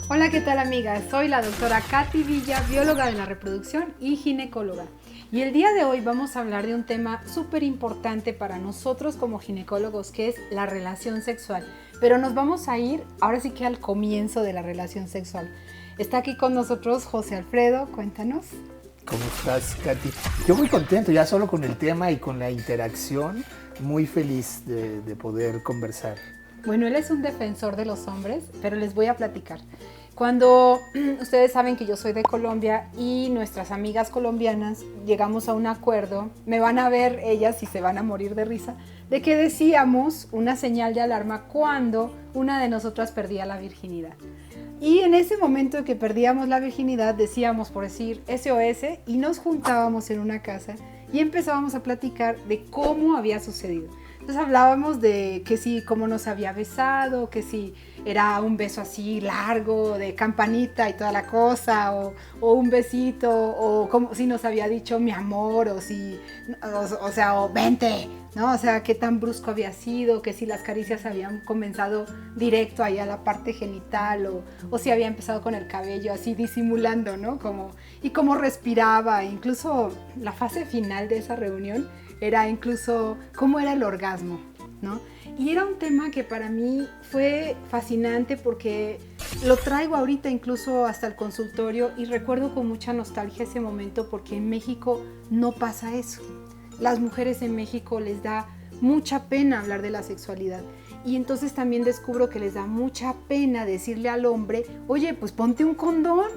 Hola, ¿qué tal, amigas? Soy la doctora Katy Villa, bióloga de la reproducción y ginecóloga. Y el día de hoy vamos a hablar de un tema súper importante para nosotros como ginecólogos, que es la relación sexual. Pero nos vamos a ir ahora sí que al comienzo de la relación sexual. Está aquí con nosotros José Alfredo, cuéntanos. ¿Cómo estás, Katy? Yo muy contento, ya solo con el tema y con la interacción, muy feliz de poder conversar. Bueno, él es un defensor de los hombres, pero les voy a platicar. Cuando ustedes saben que yo soy de Colombia y nuestras amigas colombianas llegamos a un acuerdo, me van a ver ellas y se van a morir de risa, de que decíamos una señal de alarma cuando una de nosotras perdía la virginidad. Y en ese momento que perdíamos la virginidad decíamos, por decir, SOS, y nos juntábamos en una casa y empezábamos a platicar de cómo había sucedido. Entonces hablábamos de que si cómo nos había besado, que si era un beso así largo, de campanita y toda la cosa, o un besito, o como si nos había dicho mi amor, o si, o vente, ¿no? O sea, qué tan brusco había sido, que si las caricias habían comenzado directo ahí a la parte genital, o si había empezado con el cabello así disimulando, ¿no? Y cómo respiraba, incluso la fase final de esa reunión era incluso cómo era el orgasmo, ¿no? Y era un tema que para mí fue fascinante porque lo traigo ahorita incluso hasta el consultorio y recuerdo con mucha nostalgia ese momento porque en México no pasa eso. Las mujeres en México les da mucha pena hablar de la sexualidad y entonces también descubro que les da mucha pena decirle al hombre, oye, pues ponte un condón,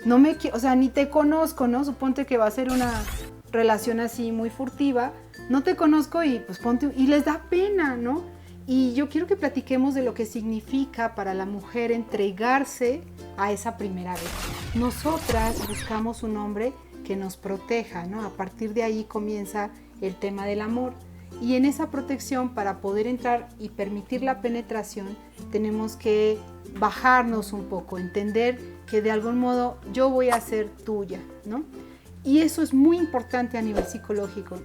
ni te conozco, ¿no? Suponte que va a ser una relación así muy furtiva, no te conozco y pues ponte, y les da pena, ¿no? Y yo quiero que platiquemos de lo que significa para la mujer entregarse a esa primera vez. Nosotras buscamos un hombre que nos proteja, ¿no? A partir de ahí comienza el tema del amor. Y en esa protección, para poder entrar y permitir la penetración, tenemos que bajarnos un poco, entender que de algún modo yo voy a ser tuya, ¿no? Y eso es muy importante a nivel psicológico.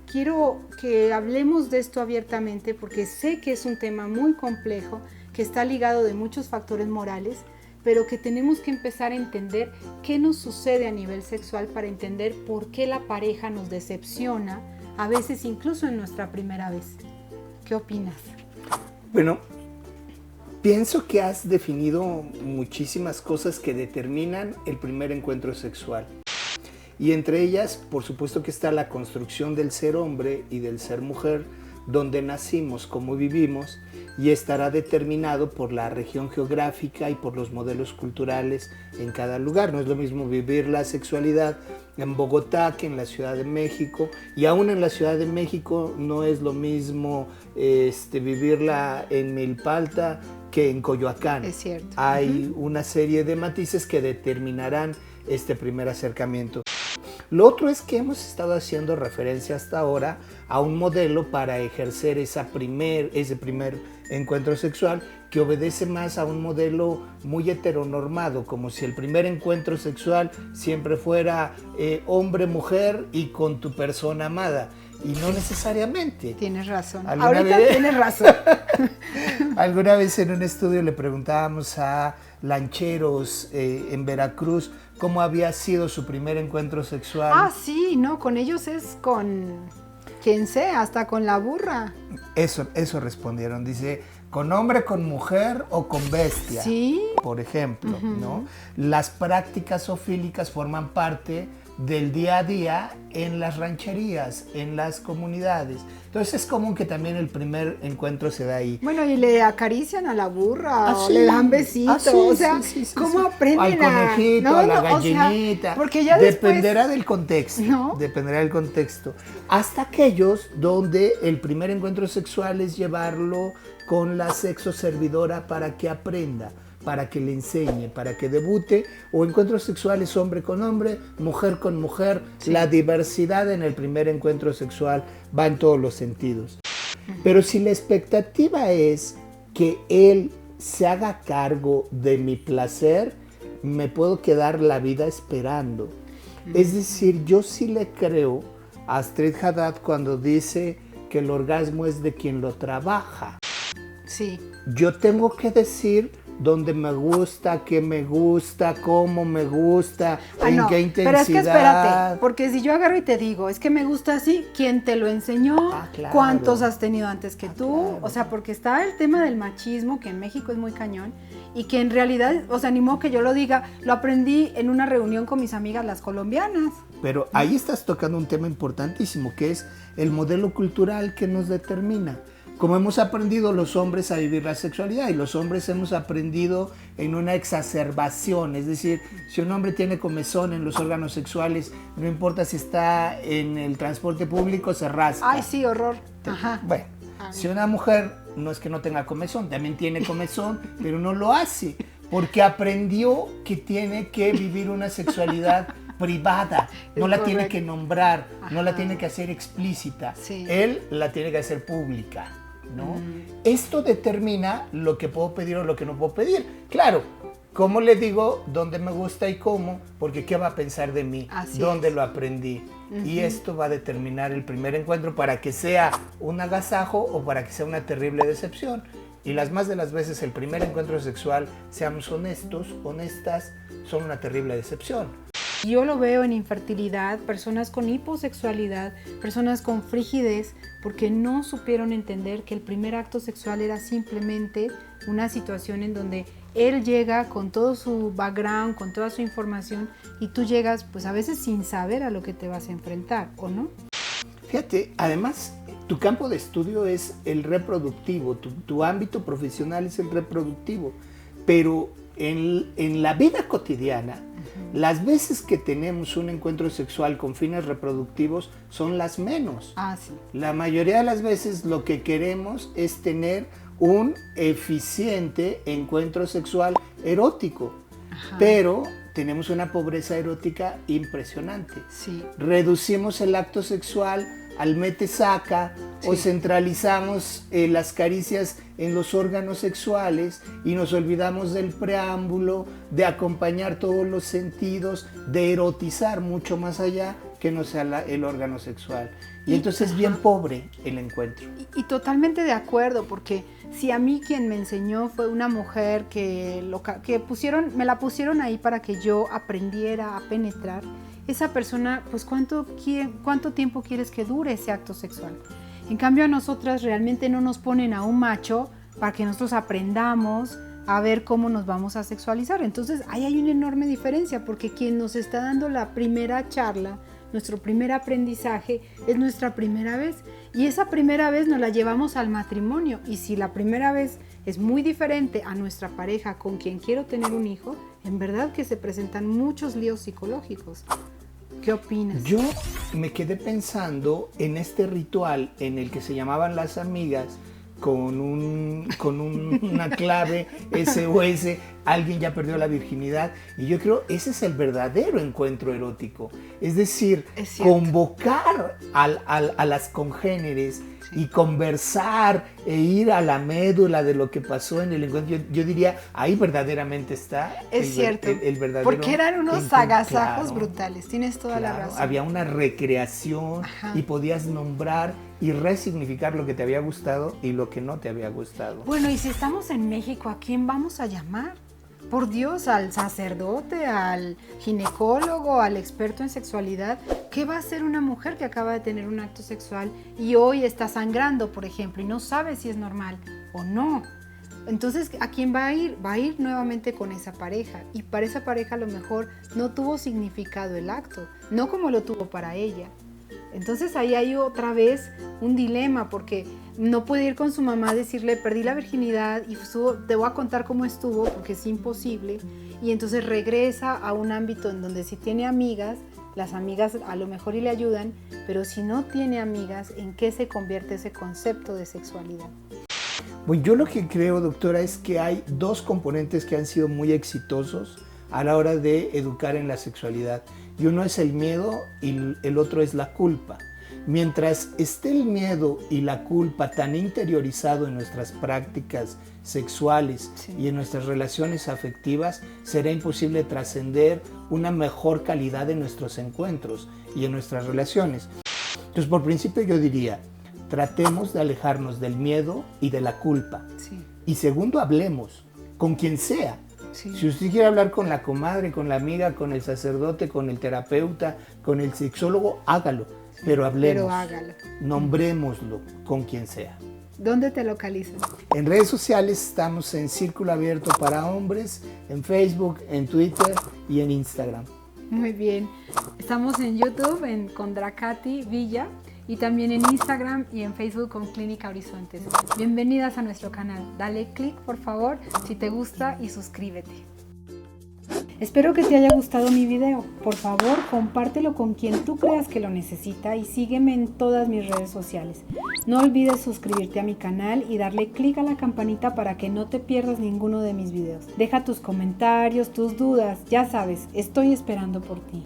Quiero que hablemos de esto abiertamente porque sé que es un tema muy complejo, que está ligado de muchos factores morales, pero que tenemos que empezar a entender qué nos sucede a nivel sexual para entender por qué la pareja nos decepciona, a veces incluso en nuestra primera vez. ¿Qué opinas? Bueno, pienso que has definido muchísimas cosas que determinan el primer encuentro sexual. Y entre ellas, por supuesto que está la construcción del ser hombre y del ser mujer, donde nacimos, cómo vivimos, y estará determinado por la región geográfica y por los modelos culturales en cada lugar. No es lo mismo vivir la sexualidad en Bogotá que en la Ciudad de México, y aún en la Ciudad de México no es lo mismo vivirla en Milpalta que en Coyoacán. Es cierto. Hay una serie de matices que determinarán este primer acercamiento. Lo otro es que hemos estado haciendo referencia hasta ahora a un modelo para ejercer ese primer encuentro sexual que obedece más a un modelo muy heteronormado, como si el primer encuentro sexual siempre fuera hombre-mujer y con tu persona amada. Y no necesariamente. Tienes razón. Ahorita tienes razón. Alguna vez en un estudio le preguntábamos a lancheros en Veracruz cómo había sido su primer encuentro sexual. Ah, sí, no, con ellos es con quien sea, hasta con la burra. Eso respondieron, dice, con hombre, con mujer o con bestia. Sí. Por ejemplo, ¿no? Las prácticas zoofílicas forman parte del día a día en las rancherías, en las comunidades. Entonces es común que también el primer encuentro se da ahí. Bueno, y le acarician a la burra, o le dan besitos, sí, ¿cómo aprenden al conejito, a la gallinita? Porque ya dependerá del contexto, ¿no? Dependerá del contexto. Hasta aquellos donde el primer encuentro sexual es llevarlo con la sexo servidora para que aprenda, para que le enseñe, para que debute, o encuentros sexuales hombre con hombre, mujer con mujer. Sí. La diversidad en el primer encuentro sexual va en todos los sentidos. Pero si la expectativa es que él se haga cargo de mi placer, me puedo quedar la vida esperando. Es decir, yo sí le creo a Astrid Haddad cuando dice que el orgasmo es de quien lo trabaja. Sí. Yo tengo que decir dónde me gusta, qué me gusta, cómo me gusta, en qué intensidad. Pero es que espérate, porque si yo agarro y te digo, es que me gusta así, ¿quién te lo enseñó? Claro. ¿Cuántos has tenido antes que tú? Claro. O sea, porque está el tema del machismo, que en México es muy cañón, y que en realidad, o sea, ni modo que yo lo diga, lo aprendí en una reunión con mis amigas las colombianas. Pero ahí estás tocando un tema importantísimo, que es el modelo cultural que nos determina. Como hemos aprendido los hombres a vivir la sexualidad, y los hombres hemos aprendido en una exacerbación, es decir, si un hombre tiene comezón en los órganos sexuales, no importa si está en el transporte público, se rasca. Ay, sí, horror. Ajá. Bueno, si una mujer no es que no tenga comezón, también tiene comezón, pero no lo hace, porque aprendió que tiene que vivir una sexualidad privada, no la tiene que nombrar, no la tiene que hacer explícita, él la tiene que hacer pública, ¿no? Esto determina lo que puedo pedir o lo que no puedo pedir. Claro, ¿cómo le digo dónde me gusta y cómo? Porque ¿qué va a pensar de mí? ¿Dónde lo aprendí? Y esto va a determinar el primer encuentro para que sea un agasajo o para que sea una terrible decepción. Y las más de las veces el primer encuentro sexual, seamos honestos, honestas, son una terrible decepción. Yo lo veo en infertilidad, personas con hiposexualidad, personas con frigidez, porque no supieron entender que el primer acto sexual era simplemente una situación en donde él llega con todo su background, con toda su información, y tú llegas pues a veces sin saber a lo que te vas a enfrentar, ¿o no? Fíjate, además tu campo de estudio es el reproductivo, tu ámbito profesional es el reproductivo, pero en la vida cotidiana, las veces que tenemos un encuentro sexual con fines reproductivos son las menos. Sí. La mayoría de las veces lo que queremos es tener un eficiente encuentro sexual erótico, pero tenemos una pobreza erótica impresionante. Sí. Reducimos el acto sexual al mete-saca o centralizamos las caricias en los órganos sexuales y nos olvidamos del preámbulo, de acompañar todos los sentidos, de erotizar mucho más allá que no sea el órgano sexual. Y entonces es bien pobre el encuentro. Y totalmente de acuerdo, porque si a mí quien me enseñó fue una mujer que me la pusieron ahí para que yo aprendiera a penetrar, esa persona, pues ¿cuánto tiempo quieres que dure ese acto sexual? En cambio a nosotras realmente no nos ponen a un macho para que nosotros aprendamos a ver cómo nos vamos a sexualizar. Entonces ahí hay una enorme diferencia, porque quien nos está dando la primera charla, nuestro primer aprendizaje, es nuestra primera vez. Y esa primera vez nos la llevamos al matrimonio. Y si la primera vez es muy diferente a nuestra pareja con quien quiero tener un hijo, en verdad que se presentan muchos líos psicológicos. ¿Qué opinas? Yo me quedé pensando en este ritual en el que se llamaban las amigas con una clave SOS, alguien ya perdió la virginidad, y yo creo ese es el verdadero encuentro erótico, es decir, convocar a las congéneres y conversar e ir a la médula de lo que pasó en el encuentro. Yo diría, ahí verdaderamente está el verdadero. Porque eran unos agasajos brutales, tienes toda la razón. Había una recreación y podías nombrar y resignificar lo que te había gustado y lo que no te había gustado. Bueno, y si estamos en México, ¿a quién vamos a llamar? Por Dios, al sacerdote, al ginecólogo, al experto en sexualidad. ¿Qué va a hacer una mujer que acaba de tener un acto sexual y hoy está sangrando, por ejemplo, y no sabe si es normal o no? Entonces, ¿a quién va a ir? Va a ir nuevamente con esa pareja, y para esa pareja a lo mejor no tuvo significado el acto, no como lo tuvo para ella. Entonces ahí hay otra vez un dilema, porque no puede ir con su mamá a decirle perdí la virginidad y te voy a contar cómo estuvo, porque es imposible, y entonces regresa a un ámbito en donde si tiene amigas, las amigas a lo mejor y le ayudan, pero si no tiene amigas, ¿en qué se convierte ese concepto de sexualidad? Bueno, yo lo que creo, doctora, es que hay dos componentes que han sido muy exitosos a la hora de educar en la sexualidad. Y uno es el miedo y el otro es la culpa. Mientras esté el miedo y la culpa tan interiorizado en nuestras prácticas sexuales y en nuestras relaciones afectivas, será imposible trascender una mejor calidad en nuestros encuentros y en nuestras relaciones. Entonces, por principio yo diría, tratemos de alejarnos del miedo y de la culpa. Sí. Y segundo, hablemos con quien sea. Sí. Si usted quiere hablar con la comadre, con la amiga, con el sacerdote, con el terapeuta, con el sexólogo, hágalo. Pero hablemos. Pero hágalo. Nombrémoslo con quien sea. ¿Dónde te localizan? En redes sociales estamos en Círculo Abierto para Hombres, en Facebook, en Twitter y en Instagram. Muy bien. Estamos en YouTube con Dracati Villa y también en Instagram y en Facebook con Clínica Horizontes. Bienvenidas a nuestro canal. Dale click, por favor, si te gusta y suscríbete. Espero que te haya gustado mi video. Por favor, compártelo con quien tú creas que lo necesita y sígueme en todas mis redes sociales. No olvides suscribirte a mi canal y darle clic a la campanita para que no te pierdas ninguno de mis videos. Deja tus comentarios, tus dudas, ya sabes, estoy esperando por ti.